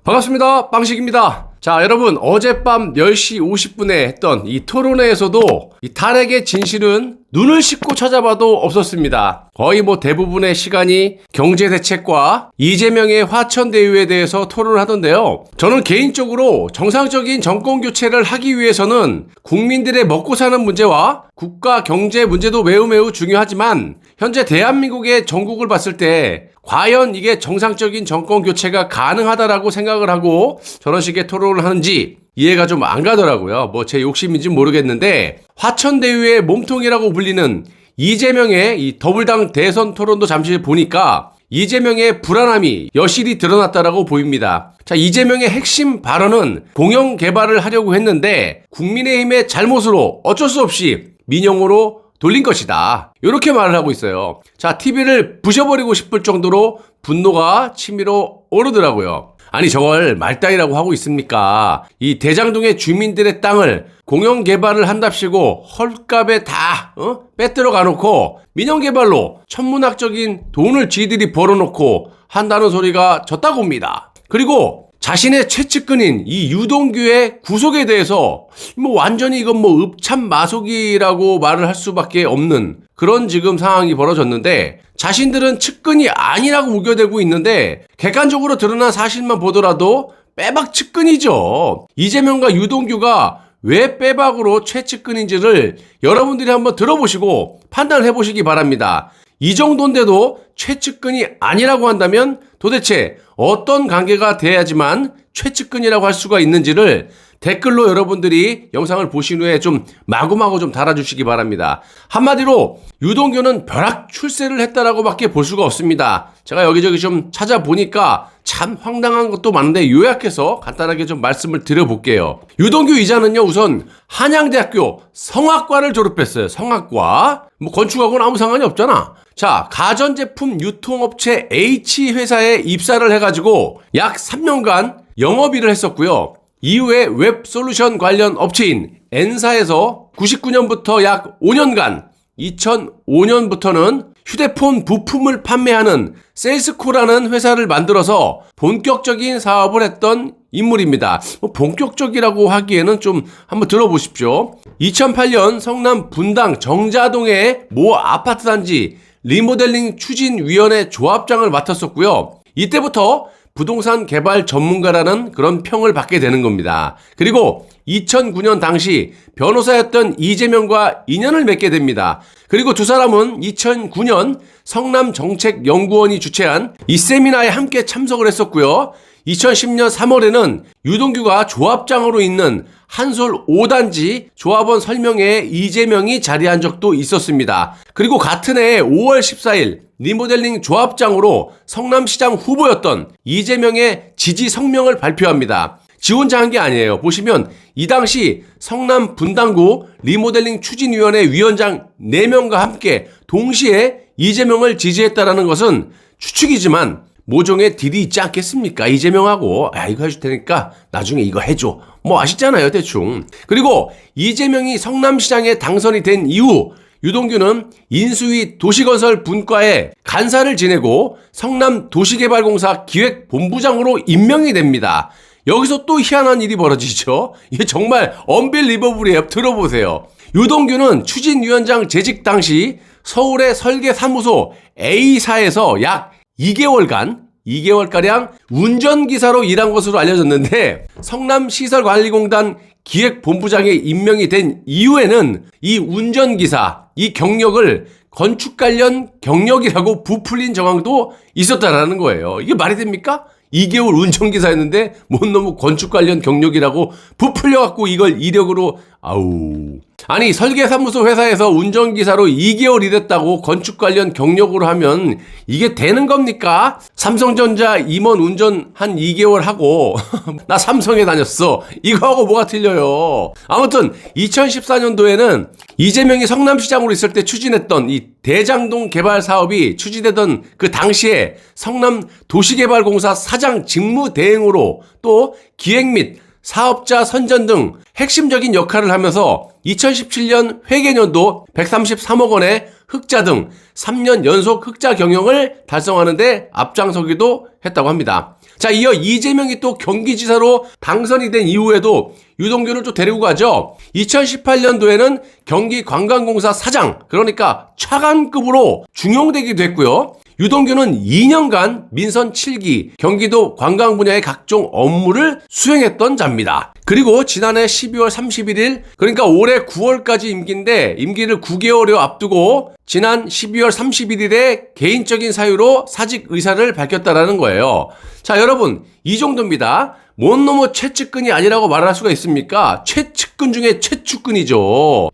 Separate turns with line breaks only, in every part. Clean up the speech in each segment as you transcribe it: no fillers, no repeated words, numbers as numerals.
반갑습니다. 빵식입니다. 자, 여러분, 어젯밤 10시 50분에 했던 이 토론회에서도 이 탄핵의 진실은 눈을 씻고 찾아봐도 없었습니다. 거의 대부분의 시간이 경제대책과 이재명의 화천대유에 대해서 토론을 하던데요. 저는 개인적으로 정상적인 정권교체를 하기 위해서는 국민들의 먹고 사는 문제와 국가 경제 문제도 매우 중요하지만 현재 대한민국의 전국을 봤을 때 과연 이게 정상적인 정권 교체가 가능하다라고 생각을 하고 저런 식의 토론을 하는지 이해가 좀 안 가더라고요. 제 욕심인지 모르겠는데 화천대유의 몸통이라고 불리는 이재명의 이 더불당 대선 토론도 잠시 보니까 이재명의 불안함이 여실히 드러났다라고 보입니다. 자, 이재명의 핵심 발언은 공영 개발을 하려고 했는데 국민의힘의 잘못으로 어쩔 수 없이 민영으로 돌린 것이다. 이렇게 말을 하고 있어요. 자, TV를 부셔버리고 싶을 정도로 분노가 치밀어 오르더라고요. 아니, 저걸 말따이라고 하고 있습니까? 이 대장동의 주민들의 땅을 공영 개발을 한답시고 헐값에 다 빼들어 가놓고 민영 개발로 천문학적인 돈을 지들이 벌어놓고 한다는 소리가 졌다고 봅니다. 그리고 자신의 최측근인 이 유동규의 구속에 대해서 완전히 이건 읍참마속이라고 말을 할 수밖에 없는 그런 지금 상황이 벌어졌는데 자신들은 측근이 아니라고 우겨대고 있는데 객관적으로 드러난 사실만 보더라도 빼박 측근이죠. 이재명과 유동규가 왜 빼박으로 최측근인지를 여러분들이 한번 들어보시고 판단을 해보시기 바랍니다. 이 정도인데도 최측근이 아니라고 한다면 도대체 어떤 관계가 돼야지만 최측근이라고 할 수가 있는지를 댓글로 여러분들이 영상을 보신 후에 좀 마구마구 좀 달아주시기 바랍니다. 한마디로 유동규는 벼락 출세를 했다라고 밖에 볼 수가 없습니다. 제가 여기저기 좀 찾아보니까 참 황당한 것도 많은데 요약해서 간단하게 좀 말씀을 드려볼게요. 유동규 이자는요, 우선 한양대학교 성악과를 졸업했어요. 성악과. 건축하고는 아무 상관이 없잖아. 자, 가전제품 유통업체 H회사에 입사를 해가지고 약 3년간 영업일을 했었고요. 이후에 웹솔루션 관련 업체인 N사에서 99년부터 약 5년간, 2005년부터는 휴대폰 부품을 판매하는 셀스코라는 회사를 만들어서 본격적인 사업을 했던 인물입니다. 본격적이라고 하기에는 좀 한번 들어보십시오. 2008년 성남 분당 정자동의 모 아파트 단지 리모델링 추진위원회 조합장을 맡았었고요. 이때부터 부동산 개발 전문가라는 그런 평을 받게 되는 겁니다. 그리고 2009년 당시 변호사였던 이재명과 인연을 맺게 됩니다. 그리고 두 사람은 2009년 성남정책연구원이 주최한 이 세미나에 함께 참석을 했었고요. 2010년 3월에는 유동규가 조합장으로 있는 한솔 5단지 조합원 설명회에 이재명이 자리한 적도 있었습니다. 그리고 같은 해 5월 14일 리모델링 조합장으로 성남시장 후보였던 이재명의 지지 성명을 발표합니다. 지 혼자 한 게 아니에요. 보시면 이 당시 성남 분당구 리모델링 추진위원회 위원장 4명과 함께 동시에 이재명을 지지했다라는 것은 추측이지만 모종의 딜이 있지 않겠습니까? 이재명하고 이거 해줄 테니까 나중에 이거 해줘. 아시잖아요, 대충. 그리고 이재명이 성남시장에 당선이 된 이후 유동규는 인수위 도시건설 분과에 간사를 지내고 성남도시개발공사 기획본부장으로 임명이 됩니다. 여기서 또 희한한 일이 벌어지죠. 이게 정말 언빌리버블이에요. 들어보세요. 유동규는 추진위원장 재직 당시 서울의 설계사무소 A사에서 약 2개월가량 운전기사로 일한 것으로 알려졌는데 성남시설관리공단 기획본부장에 임명이 된 이후에는 이 운전기사, 이 경력을 건축 관련 경력이라고 부풀린 정황도 있었다라는 거예요. 이게 말이 됩니까? 2개월 운전기사였는데 뭔 놈의 건축 관련 경력이라고 부풀려갖고 이걸 이력으로 아니 설계사무소 회사에서 운전기사로 2개월 일했다고 건축 관련 경력으로 하면 이게 되는 겁니까? 삼성전자 임원 운전 한 2개월 하고 나 삼성에 다녔어. 이거하고 뭐가 틀려요. 아무튼 2014년도에는 이재명이 성남시장으로 있을 때 추진했던 이 대장동 개발 사업이 추진되던 그 당시에 성남도시개발공사 사장 직무대행으로 또 기획 및 사업자 선전 등 핵심적인 역할을 하면서 2017년 회계년도 133억 원의 흑자 등 3년 연속 흑자 경영을 달성하는 데 앞장서기도 했다고 합니다. 자, 이어 이재명이 또 경기지사로 당선이 된 이후에도 유동규를 또 데리고 가죠. 2018년도에는 경기관광공사 사장, 그러니까 차관급으로 중용되기도 했고요. 유동규는 2년간 민선 7기 경기도 관광 분야의 각종 업무를 수행했던 자입니다. 그리고 지난해 12월 31일, 그러니까 올해 9월까지 임기인데 임기를 9개월여 앞두고 지난 12월 31일에 개인적인 사유로 사직 의사를 밝혔다라는 거예요. 자, 여러분, 이 정도입니다. 뭔 놈의 최측근이 아니라고 말할 수가 있습니까? 최측근 중에 최측근이죠.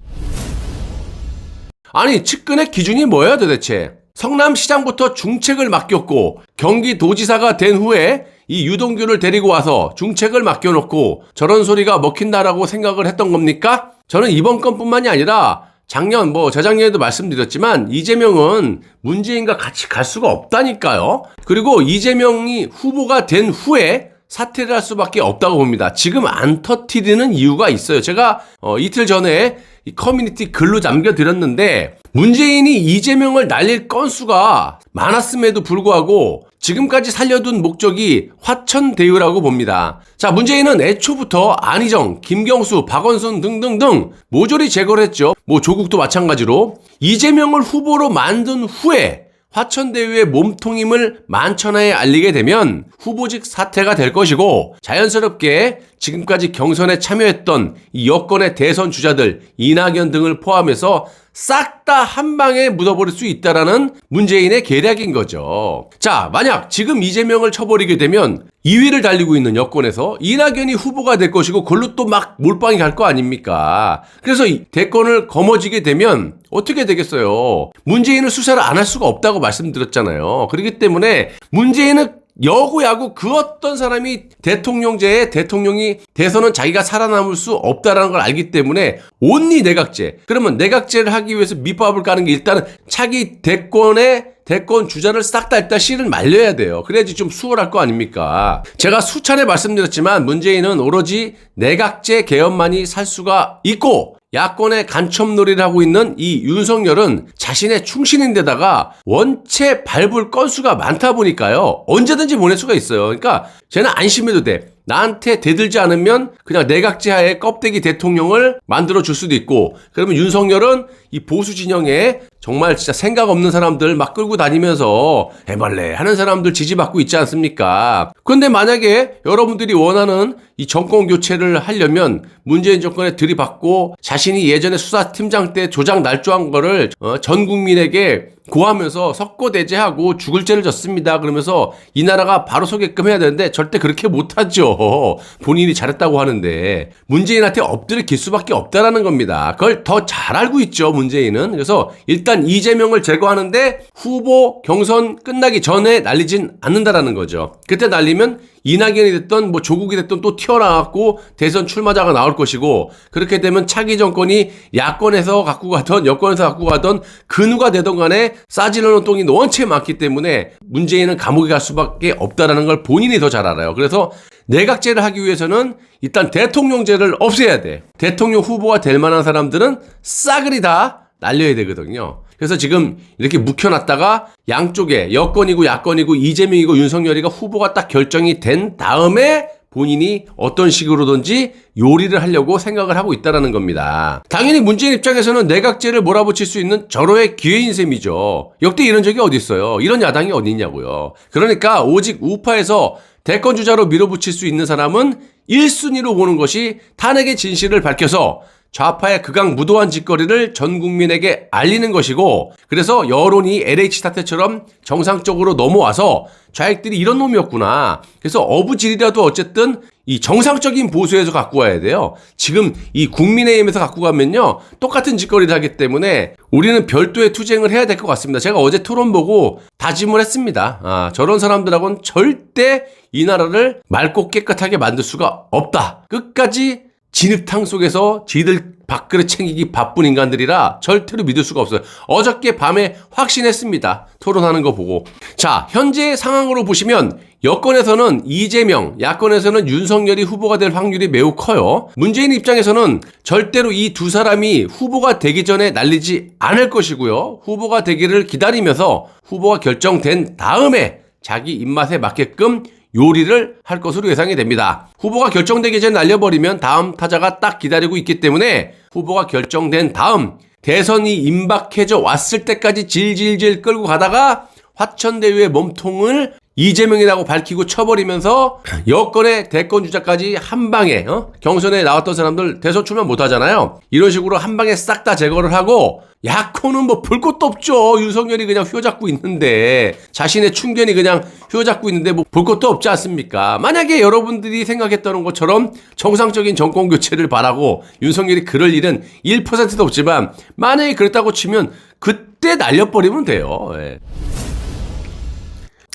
아니, 측근의 기준이 뭐예요 도대체? 성남시장부터 중책을 맡겼고 경기도지사가 된 후에 이 유동규를 데리고 와서 중책을 맡겨놓고 저런 소리가 먹힌다라고 생각을 했던 겁니까? 저는 이번 건뿐만이 아니라 작년, 재작년에도 말씀드렸지만 이재명은 문재인과 같이 갈 수가 없다니까요. 그리고 이재명이 후보가 된 후에 사퇴를 할 수밖에 없다고 봅니다. 지금 안 터뜨리는 이유가 있어요. 제가 이틀 전에 이 커뮤니티 글로 남겨드렸는데 문재인이 이재명을 날릴 건수가 많았음에도 불구하고 지금까지 살려둔 목적이 화천대유라고 봅니다. 자, 문재인은 애초부터 안희정, 김경수, 박원순 등등등 모조리 제거를 했죠. 조국도 마찬가지로. 이재명을 후보로 만든 후에 화천대유의 몸통임을 만천하에 알리게 되면 후보직 사퇴가 될 것이고 자연스럽게 지금까지 경선에 참여했던 이 여권의 대선 주자들 이낙연 등을 포함해서 싹 다 한 방에 묻어버릴 수 있다라는 문재인의 계략인 거죠. 자, 만약 지금 이재명을 쳐버리게 되면 2위를 달리고 있는 여권에서 이낙연이 후보가 될 것이고 그걸로 또 막 몰빵이 갈 거 아닙니까? 그래서 이 대권을 거머쥐게 되면 어떻게 되겠어요? 문재인을 수사를 안 할 수가 없다고 말씀드렸잖아요. 그렇기 때문에 문재인은 여고 야구 그 어떤 사람이 대통령제에 대통령이 돼서는 자기가 살아남을 수 없다라는 걸 알기 때문에 온리 내각제. 그러면 내각제를 하기 위해서 밑밥을 까는 게 일단은 차기 대권 주자를 싹 다 일단 씨를 말려야 돼요. 그래야지 좀 수월할 거 아닙니까? 제가 수차례 말씀드렸지만 문재인은 오로지 내각제 개헌만이 살 수가 있고 야권의 간첩놀이를 하고 있는 이 윤석열은 자신의 충신인데다가 원체 밟을 건수가 많다 보니까요. 언제든지 보낼 수가 있어요. 그러니까 쟤는 안심해도 돼. 나한테 대들지 않으면 그냥 내각제하에 껍데기 대통령을 만들어줄 수도 있고 그러면 윤석열은 이 보수 진영에 정말 진짜 생각 없는 사람들 막 끌고 다니면서 해발레 하는 사람들 지지받고 있지 않습니까? 그런데 만약에 여러분들이 원하는 이 정권 교체를 하려면 문재인 정권에 들이받고 자신이 예전에 수사팀장 때 조작 날조한 거를 전 국민에게 고하면서 석고대죄하고 죽을 죄를 졌습니다. 그러면서 이 나라가 바로 서게끔 해야 되는데 절대 그렇게 못하죠. 본인이 잘했다고 하는데 문재인한테 엎드려 길 수밖에 없다라는 겁니다. 그걸 더 잘 알고 있죠, 문재인은. 그래서 일단 이재명을 제거하는데 후보 경선 끝나기 전에 날리진 않는다라는 거죠. 그때 날리면 이낙연이 됐던 조국이 됐던 또 튀어나왔고 대선 출마자가 나올 것이고 그렇게 되면 차기 정권이 야권에서 갖고 가던 여권에서 갖고 가던 그 누가 되던 간에 싸질러 놓은 똥이 원체 많기 때문에 문재인은 감옥에 갈 수밖에 없다라는 걸 본인이 더 잘 알아요. 그래서 내각제를 하기 위해서는 일단 대통령제를 없애야 돼. 대통령 후보가 될 만한 사람들은 싸그리 다 날려야 되거든요. 그래서 지금 이렇게 묵혀놨다가 양쪽에 여권이고 야권이고 이재명이고 윤석열이가 후보가 딱 결정이 된 다음에 본인이 어떤 식으로든지 요리를 하려고 생각을 하고 있다는 겁니다. 당연히 문재인 입장에서는 내각제를 몰아붙일 수 있는 절호의 기회인 셈이죠. 역대 이런 적이 어디 있어요. 이런 야당이 어디 있냐고요. 그러니까 오직 우파에서 대권 주자로 밀어붙일 수 있는 사람은 1순위로 보는 것이 탄핵의 진실을 밝혀서 좌파의 극악무도한 짓거리를 전 국민에게 알리는 것이고 그래서 여론이 LH 사태처럼 정상적으로 넘어와서 좌익들이 이런 놈이었구나. 그래서 어부질이라도 어쨌든 이 정상적인 보수에서 갖고 와야 돼요. 지금 이 국민의힘에서 갖고 가면요. 똑같은 짓거리를 하기 때문에 우리는 별도의 투쟁을 해야 될 것 같습니다. 제가 어제 토론 보고 다짐을 했습니다. 저런 사람들하고는 절대 이 나라를 맑고 깨끗하게 만들 수가 없다. 끝까지 진흙탕 속에서 지들 밥그릇 챙기기 바쁜 인간들이라 절대로 믿을 수가 없어요. 어저께 밤에 확신했습니다. 토론하는 거 보고. 자, 현재 상황으로 보시면 여권에서는 이재명, 야권에서는 윤석열이 후보가 될 확률이 매우 커요. 문재인 입장에서는 절대로 이 두 사람이 후보가 되기 전에 날리지 않을 것이고요. 후보가 되기를 기다리면서 후보가 결정된 다음에 자기 입맛에 맞게끔 요리를 할 것으로 예상이 됩니다. 후보가 결정되기 전에 날려버리면 다음 타자가 딱 기다리고 있기 때문에 후보가 결정된 다음 대선이 임박해져 왔을 때까지 질질질 끌고 가다가 화천대유의 몸통을 이재명이라고 밝히고 쳐버리면서 여권의 대권 주자까지 한 방에 경선에 나왔던 사람들 대선 출마 못하잖아요. 이런 식으로 한 방에 싹 다 제거를 하고 야권은 뭐 볼 것도 없죠. 윤석열이 그냥 휘어잡고 있는데 자신의 충견이 그냥 휘어잡고 있는데 뭐 볼 것도 없지 않습니까? 만약에 여러분들이 생각했던 것처럼 정상적인 정권 교체를 바라고 윤석열이 그럴 일은 1%도 없지만 만약에 그랬다고 치면 그때 날려버리면 돼요. 예.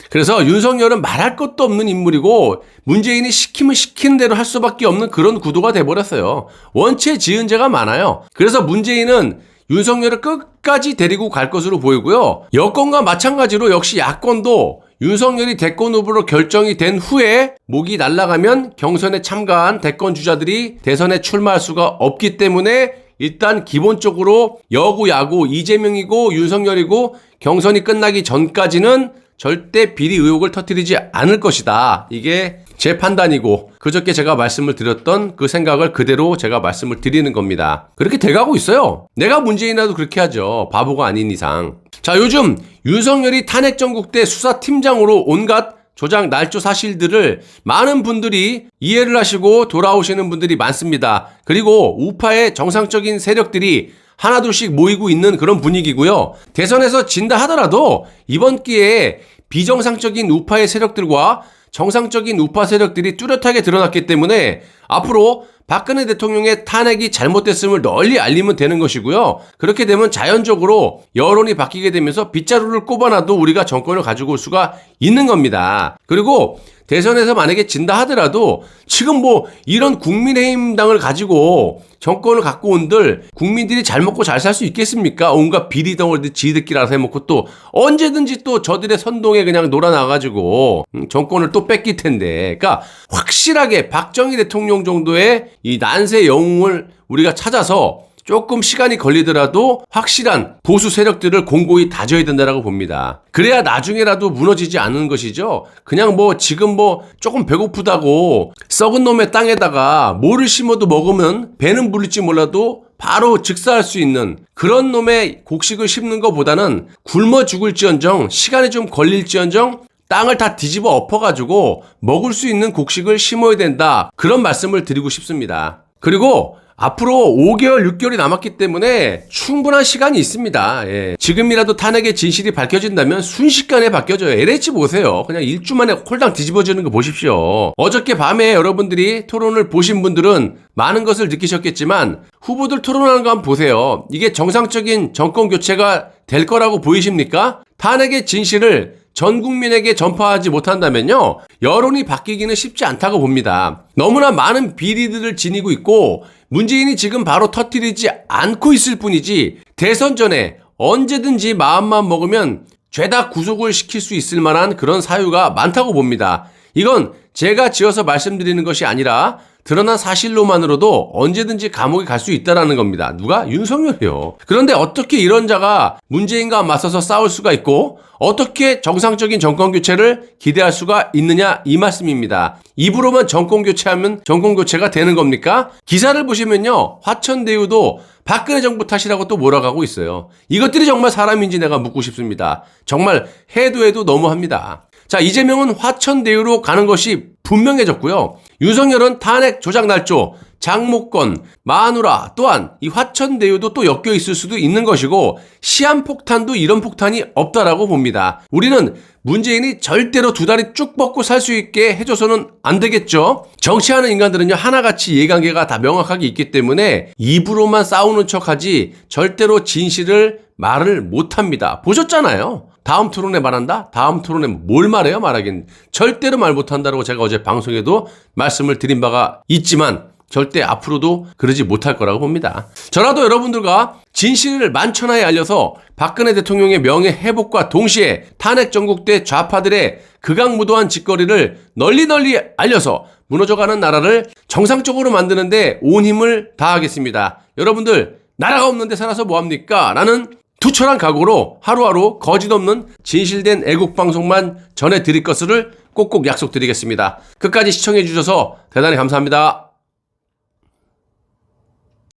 그래서 윤석열은 말할 것도 없는 인물이고 문재인이 시키면 시키는 대로 할 수밖에 없는 그런 구도가 돼버렸어요. 원체 지은 죄가 많아요. 그래서 문재인은 윤석열을 끝까지 데리고 갈 것으로 보이고요. 여권과 마찬가지로 역시 야권도 윤석열이 대권 후보로 결정이 된 후에 목이 날아가면 경선에 참가한 대권 주자들이 대선에 출마할 수가 없기 때문에 일단 기본적으로 여구 야구 이재명이고 윤석열이고 경선이 끝나기 전까지는 절대 비리 의혹을 터뜨리지 않을 것이다. 이게 제 판단이고 그저께 제가 말씀을 드렸던 그 생각을 그대로 제가 말씀을 드리는 겁니다. 그렇게 돼가고 있어요. 내가 문재인이라도 그렇게 하죠. 바보가 아닌 이상. 자, 요즘 윤석열이 탄핵 전국 때 수사팀장으로 온갖 조작 날조 사실들을 많은 분들이 이해를 하시고 돌아오시는 분들이 많습니다. 그리고 우파의 정상적인 세력들이 하나둘씩 모이고 있는 그런 분위기고요. 대선에서 진다 하더라도 이번 기회에 비정상적인 우파의 세력들과 정상적인 우파 세력들이 뚜렷하게 드러났기 때문에 앞으로 박근혜 대통령의 탄핵이 잘못됐음을 널리 알리면 되는 것이고요. 그렇게 되면 자연적으로 여론이 바뀌게 되면서 빗자루를 꼽아놔도 우리가 정권을 가지고 올 수가 있는 겁니다. 그리고 대선에서 만약에 진다 하더라도 지금 뭐 이런 국민의힘당을 가지고 정권을 갖고 온들 국민들이 잘 먹고 잘 살 수 있겠습니까? 온갖 비리 덩어리들 지들끼리 알아서 해먹고 또 언제든지 또 저들의 선동에 그냥 놀아나가지고 정권을 또 뺏길 텐데. 그러니까 확실하게 박정희 대통령 정도의 이 난세 영웅을 우리가 찾아서 조금 시간이 걸리더라도 확실한 보수 세력들을 공고히 다져야 된다라고 봅니다. 그래야 나중에라도 무너지지 않는 것이죠. 그냥 뭐 지금 뭐 조금 배고프다고 썩은 놈의 땅에다가 뭐를 심어도 먹으면 배는 부를지 몰라도 바로 즉사할 수 있는 그런 놈의 곡식을 심는 것보다는 굶어 죽을지언정 시간이 좀 걸릴지언정 땅을 다 뒤집어 엎어가지고 먹을 수 있는 곡식을 심어야 된다. 그런 말씀을 드리고 싶습니다. 그리고 앞으로 5개월, 6개월이 남았기 때문에 충분한 시간이 있습니다. 예. 지금이라도 탄핵의 진실이 밝혀진다면 순식간에 바뀌어져요. LH 보세요. 그냥 일주 만에 홀당 뒤집어지는 거 보십시오. 어저께 밤에 여러분들이 토론을 보신 분들은 많은 것을 느끼셨겠지만 후보들 토론하는 거 한번 보세요. 이게 정상적인 정권 교체가 될 거라고 보이십니까? 탄핵의 진실을 전 국민에게 전파하지 못한다면요, 여론이 바뀌기는 쉽지 않다고 봅니다. 너무나 많은 비리들을 지니고 있고 문재인이 지금 바로 터뜨리지 않고 있을 뿐이지 대선 전에 언제든지 마음만 먹으면 죄다 구속을 시킬 수 있을 만한 그런 사유가 많다고 봅니다. 이건 제가 지어서 말씀드리는 것이 아니라 드러난 사실로만으로도 언제든지 감옥에 갈 수 있다는 겁니다. 누가? 윤석열이요. 그런데 어떻게 이런 자가 문재인과 맞서서 싸울 수가 있고 어떻게 정상적인 정권 교체를 기대할 수가 있느냐 이 말씀입니다. 입으로만 정권 교체하면 정권 교체가 되는 겁니까? 기사를 보시면요, 화천대유도 박근혜 정부 탓이라고 또 몰아가고 있어요. 이것들이 정말 사람인지 내가 묻고 싶습니다. 정말 해도 너무합니다. 자, 이재명은 화천대유로 가는 것이 분명해졌고요. 윤석열은 탄핵 조작 날조, 장모권, 마누라 또한 이 화천대유도 또 엮여 있을 수도 있는 것이고 시한폭탄도 이런 폭탄이 없다라고 봅니다. 우리는 문재인이 절대로 두 다리 쭉 뻗고 살 수 있게 해줘서는 안 되겠죠. 정치하는 인간들은요, 하나같이 이해관계가 다 명확하게 있기 때문에 입으로만 싸우는 척하지 절대로 진실을 말을 못합니다. 보셨잖아요. 다음 토론에 말한다? 다음 토론에 뭘 말해요? 말하긴. 절대로 말 못한다고 제가 어제 방송에도 말씀을 드린 바가 있지만 절대 앞으로도 그러지 못할 거라고 봅니다. 저라도 여러분들과 진실을 만천하에 알려서 박근혜 대통령의 명예 회복과 동시에 탄핵 전국대 좌파들의 극악무도한 짓거리를 널리 알려서 무너져가는 나라를 정상적으로 만드는데 온 힘을 다하겠습니다. 여러분들, 나라가 없는데 살아서 뭐합니까? 라는 투철한 각오로 하루하루 거짓없는 진실된 애국방송만 전해드릴 것을 꼭꼭 약속드리겠습니다. 끝까지 시청해주셔서 대단히 감사합니다.